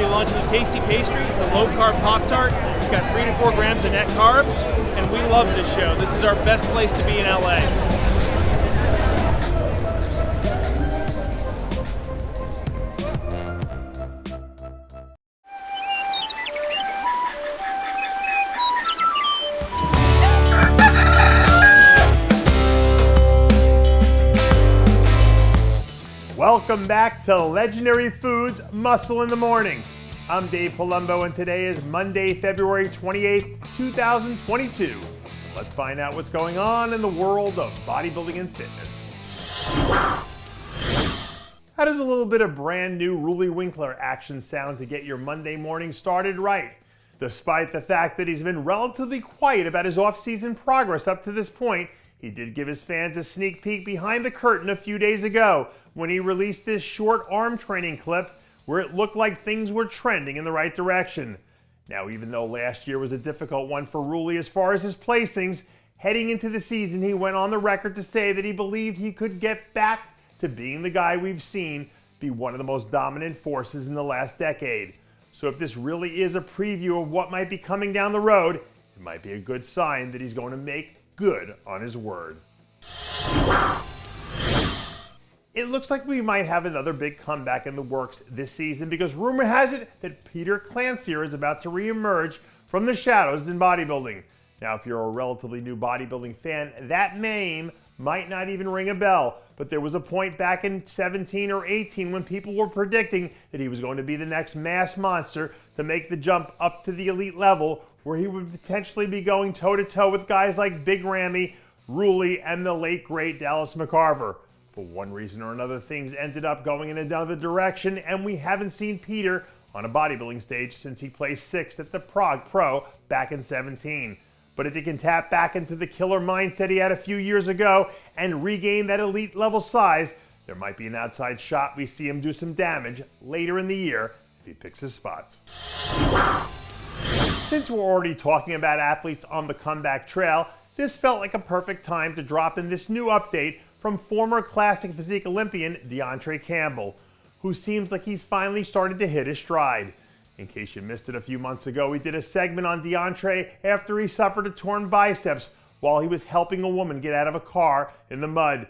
be launching a tasty pastry. It's a low-carb Pop-Tart. It's got 3 to 4 grams of net carbs, and we love this show. This is our best place to be in LA. Welcome back to Legendary Foods Muscle in the Morning. I'm Dave Palumbo, and today is Monday, February 28th, 2022. Let's find out what's going on in the world of bodybuilding and fitness. How does a little bit of brand new Ruli Winkler action sound to get your Monday morning started right? Despite the fact that he's been relatively quiet about his off-season progress up to this point, he did give his fans a sneak peek behind the curtain a few days ago when he released this short arm training clip where it looked like things were trending in the right direction. Now, even though last year was a difficult one for Ruli as far as his placings, heading into the season he went on the record to say that he believed he could get back to being the guy we've seen be one of the most dominant forces in the last decade. So if this really is a preview of what might be coming down the road, it might be a good sign that he's going to make good on his word. It looks like we might have another big comeback in the works this season because rumor has it that Peter Clancier is about to re-emerge from the shadows in bodybuilding. Now, if you're a relatively new bodybuilding fan, that name might not even ring a bell, but there was a point back in 17 or 18 when people were predicting that he was going to be the next mass monster to make the jump up to the elite level, where he would potentially be going toe-to-toe with guys like Big Ramy, Ruli, and the late, great Dallas McCarver. For one reason or another, things ended up going in another direction, and we haven't seen Peter on a bodybuilding stage since he placed 6th at the Prague Pro back in 17. But if he can tap back into the killer mindset he had a few years ago and regain that elite level size, there might be an outside shot we see him do some damage later in the year if he picks his spots. Since we're already talking about athletes on the comeback trail, this felt like a perfect time to drop in this new update from former classic physique Olympian DeAndre Campbell, who seems like he's finally started to hit his stride. In case you missed it a few months ago, we did a segment on DeAndre after he suffered a torn biceps while he was helping a woman get out of a car in the mud.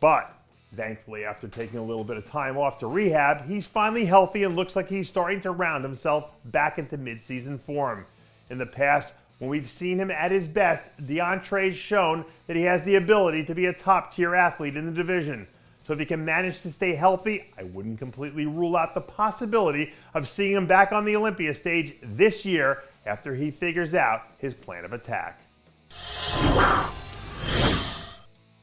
But thankfully, after taking a little bit of time off to rehab, he's finally healthy and looks like he's starting to round himself back into mid-season form. In the past, when we've seen him at his best, DeAndre's shown that he has the ability to be a top-tier athlete in the division. So if he can manage to stay healthy, I wouldn't completely rule out the possibility of seeing him back on the Olympia stage this year after he figures out his plan of attack.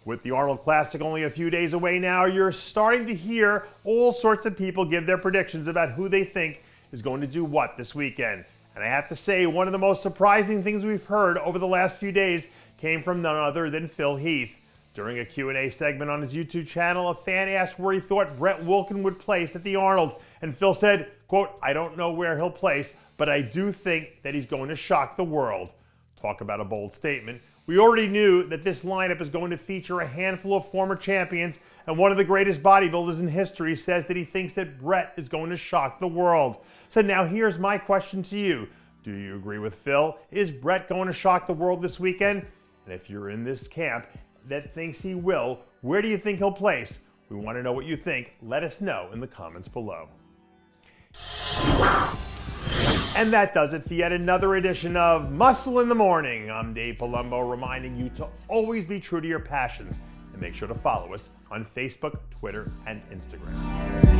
With the Arnold Classic only a few days away now, you're starting to hear all sorts of people give their predictions about who they think is going to do what this weekend. And I have to say, one of the most surprising things we've heard over the last few days came from none other than Phil Heath. During a Q&A segment on his YouTube channel, a fan asked where he thought Brett Wilkin would place at the Arnold, and Phil said, quote, "I don't know where he'll place, but I do think that he's going to shock the world." Talk about a bold statement. We already knew that this lineup is going to feature a handful of former champions, and one of the greatest bodybuilders in history says that he thinks that Brett is going to shock the world. So now here's my question to you. Do you agree with Phil? Is Brett going to shock the world this weekend? And if you're in this camp that thinks he will, where do you think he'll place? We want to know what you think. Let us know in the comments below. And that does it for yet another edition of Muscle in the Morning. I'm Dave Palumbo, reminding you to always be true to your passions, and make sure to follow us on Facebook, Twitter, and Instagram.